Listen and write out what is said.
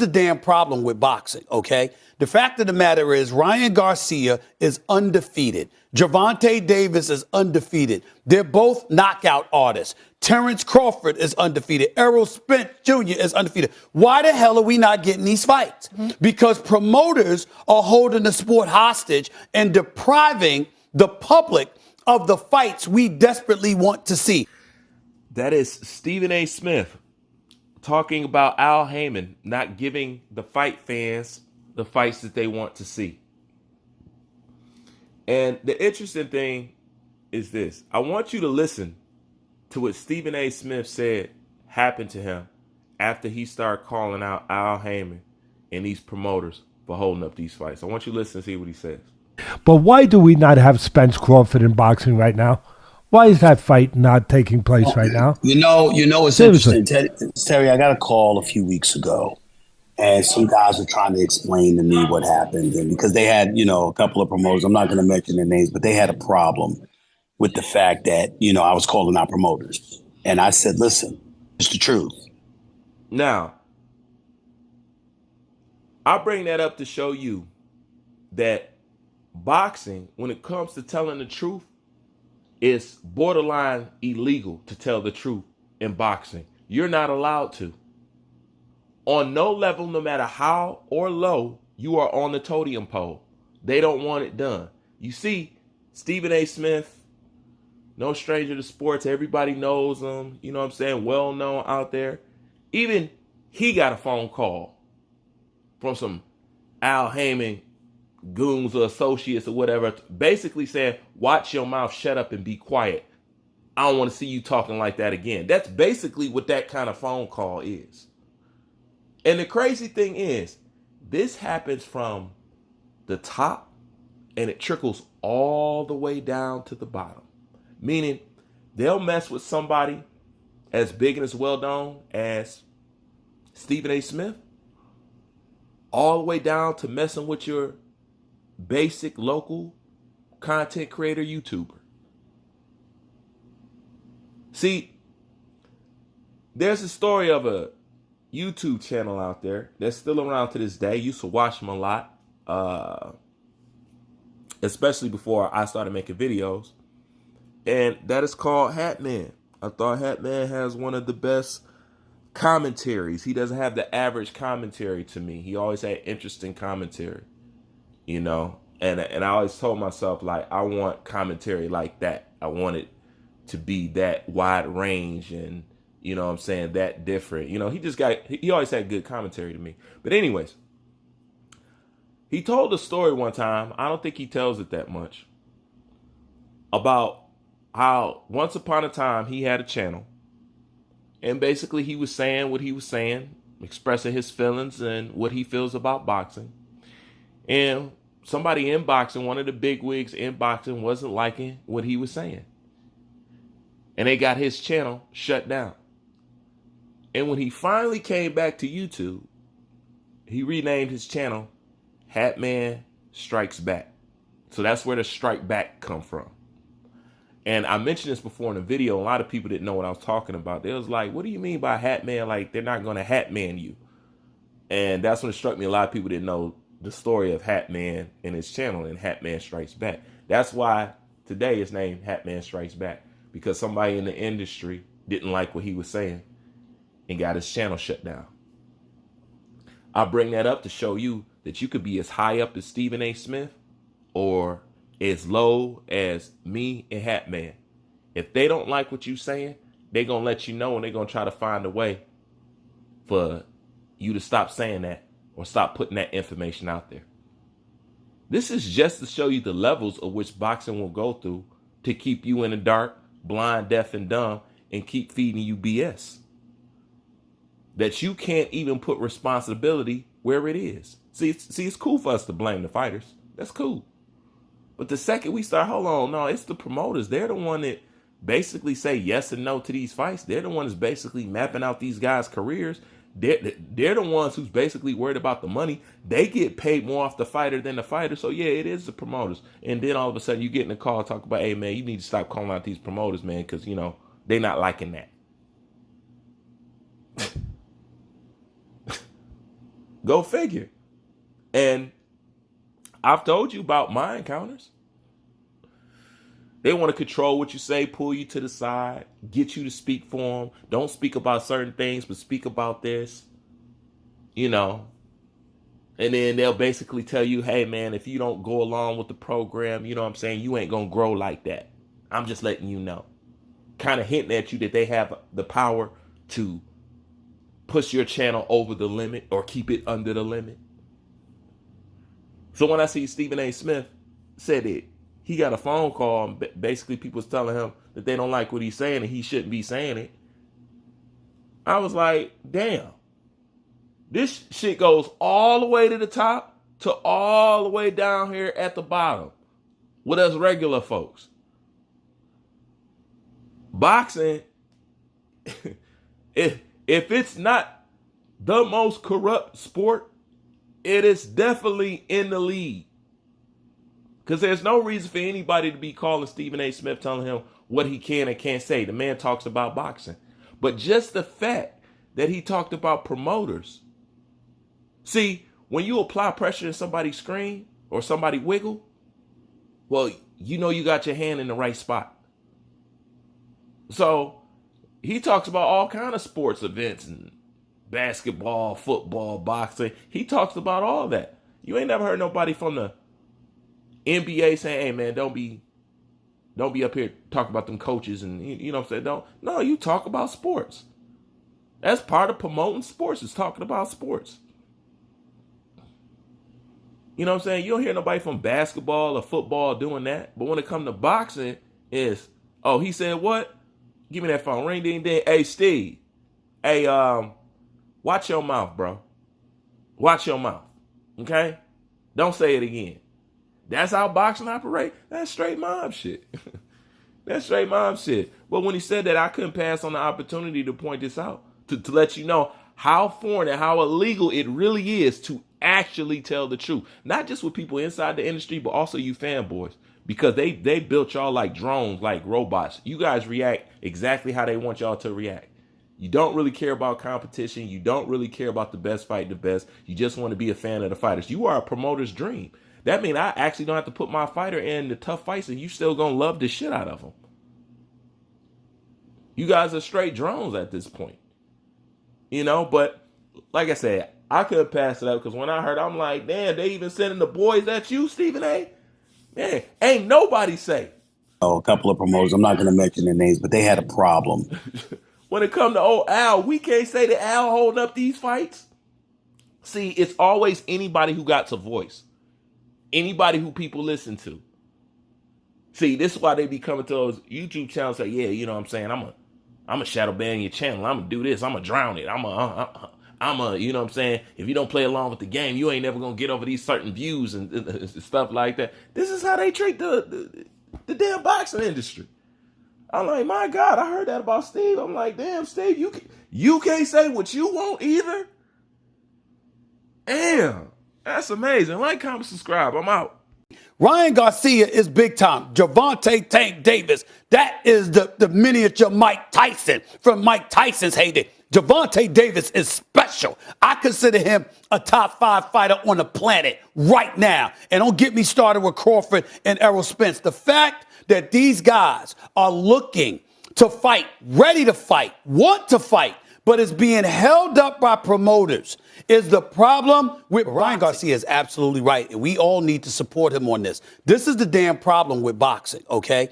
the damn problem with boxing, okay? The fact of the matter is Ryan Garcia is undefeated. Gervonta Davis is undefeated. They're both knockout artists. Terrence Crawford is undefeated. Errol Spence Jr. is undefeated. Why the hell are we not getting these fights? Because promoters are holding the sport hostage and depriving the public of the fights we desperately want to see. That is Stephen A. Smith talking about Al Haymon not giving the fight fans the fights that they want to see. And the interesting thing is this. I want you to listen to what Stephen A. Smith said happened to him after he started calling out Al Haymon and these promoters for holding up these fights. I want you to listen and see what he says. But why do we not have Spence Crawford in boxing right now? Why is that fight not taking place right now? You know, it's Seriously. interesting. Terry, I got a call a few weeks ago, and some guys were trying to explain to me what happened. And because they had, a couple of promoters, I'm not going to mention their names, but they had a problem with the fact that, I was calling out promoters. And I said, listen, it's the truth. Now, I bring that up to show you that boxing, when it comes to telling the truth, is borderline illegal to tell the truth in boxing. You're not allowed to. On no level, no matter how or low, you are on the totem pole. They don't want it done. You see, Stephen A. Smith, no stranger to sports. Everybody knows him. You know what I'm saying? Well known out there. Even he got a phone call from some Al Haymon goons or associates or whatever, basically saying, watch your mouth, shut up and be quiet. I don't want to see you talking like that again. That's basically what that kind of phone call is. And the crazy thing is, this happens from the top and it trickles all the way down to the bottom. Meaning, they'll mess with somebody as big and as well known as Stephen A. Smith, all the way down to messing with your basic local content creator YouTuber. See, there's a story of a YouTube channel out there that's still around to this day. Used to watch them a lot, especially before I started making videos. And that is called Haymon. I thought Haymon has one of the best commentaries. He doesn't have the average commentary to me. He always had interesting commentary. And I always told myself, like, I want commentary like that. I want it to be that wide range and, that different. He always had good commentary to me. But anyways, he told a story one time, I don't think he tells it that much, about how once upon a time he had a channel. And basically he was saying what he was saying, expressing his feelings and what he feels about boxing. And somebody in boxing, one of the big wigs in boxing, wasn't liking what he was saying. And they got his channel shut down. And when he finally came back to YouTube, he renamed his channel Haymon Strikes Back. So that's where the strike back come from. And I mentioned this before in a video. A lot of people didn't know what I was talking about. They was like, what do you mean by Haymon? Like, they're not going to Haymon you. And that's when it struck me. A lot of people didn't know the story of Haymon and his channel and Haymon Strikes Back. That's why today it's named Haymon Strikes Back, because somebody in the industry didn't like what he was saying and got his channel shut down. I bring that up to show you that you could be as high up as Stephen A. Smith or as low as me and Haymon. If they don't like what you're saying, they're going to let you know, and they're going to try to find a way for you to stop saying that or stop putting that information out there. This is just to show you the levels of which boxing will go through to keep you in the dark, blind, deaf, and dumb, and keep feeding you BS. That you can't even put responsibility where it is. See, it's cool for us to blame the fighters. That's cool. But the second we start, hold on, no, it's the promoters. They're the one that basically say yes and no to these fights. They're the ones basically mapping out these guys' careers. They're the ones who's basically worried about the money. They get paid more off the fighter than the fighter. So, yeah, it is the promoters. And then all of a sudden you get in the call talk about, hey, man, you need to stop calling out these promoters, man, because, they're not liking that. Go figure. And I've told you about my encounters. They want to control what you say, pull you to the side, get you to speak for them. Don't speak about certain things, but speak about this. You know. And then they'll basically tell you, hey, man, if you don't go along with the program, you know what I'm saying, you ain't going to grow like that. I'm just letting you know. Kind of hinting at you that they have the power to push your channel over the limit or keep it under the limit. So when I see Stephen A. Smith said it, he got a phone call and basically people was telling him that they don't like what he's saying and he shouldn't be saying it. I was like, damn. This shit goes all the way to the top to all the way down here at the bottom with us regular folks. Boxing, if it's not the most corrupt sport, it is definitely in the lead. Because there's no reason for anybody to be calling Stephen A. Smith, telling him what he can and can't say. The man talks about boxing. But just the fact that he talked about promoters. See, when you apply pressure in somebody's screen or somebody wiggle, well, you know you got your hand in the right spot. So he talks about all kind of sports events and basketball, football, boxing. He talks about all that. You ain't never heard nobody from the NBA saying, hey, man, don't be up here talking about them coaches and, you know what I'm saying? No, you talk about sports. That's part of promoting sports, is talking about sports. You know what I'm saying? You don't hear nobody from basketball or football doing that. But when it comes to boxing, it's, oh, he said what? Give me that phone. Ring, ding, ding. Hey, Steve. Hey, watch your mouth, bro. Watch your mouth. Okay? Don't say it again. That's how boxing operate. That's straight mob shit. That's straight mob shit. But when he said that, I couldn't pass on the opportunity to point this out. To let you know how foreign and how illegal it really is to actually tell the truth. Not just with people inside the industry, but also you fanboys. Because they built y'all like drones, like robots. You guys react exactly how they want y'all to react. You don't really care about competition. You don't really care about the best fight the best. You just want to be a fan of the fighters. You are a promoter's dream. That means I actually don't have to put my fighter in the tough fights and you still gonna love the shit out of them. You guys are straight drones at this point. You know, but like I said, I could pass it up because when I heard, I'm like, damn, they even sending the boys at you, Stephen A. Man, ain't nobody say. Oh, a couple of promoters, I'm not going to mention their names, but they had a problem. When it come to old Al, we can't say that Al holding up these fights. See, it's always anybody who got a voice. Anybody who people listen to. See, this is why they be coming to those YouTube channels and say, yeah, you know what I'm saying? I'm a shadow ban your channel. I'm going to do this. I'm going to drown it. I'm a, you know what I'm saying? If you don't play along with the game, you ain't never going to get over these certain views and stuff like that. This is how they treat the damn boxing industry. I'm like, my God, I heard that about Steve. I'm like, damn, Steve, you can't say what you want either? Damn, that's amazing. Like, comment, subscribe. I'm out. Ryan Garcia is big time. Gervonta Tank Davis, that is the miniature Mike Tyson from Mike Tyson's heyday. Gervonta Davis is special. I consider him a top 5 fighter on the planet right now. And don't get me started with Crawford and Errol Spence. The fact that these guys are looking to fight, ready to fight, want to fight, but is being held up by promoters is the problem with Ryan Garcia is absolutely right. And we all need to support him on this. This is the damn problem with boxing, okay?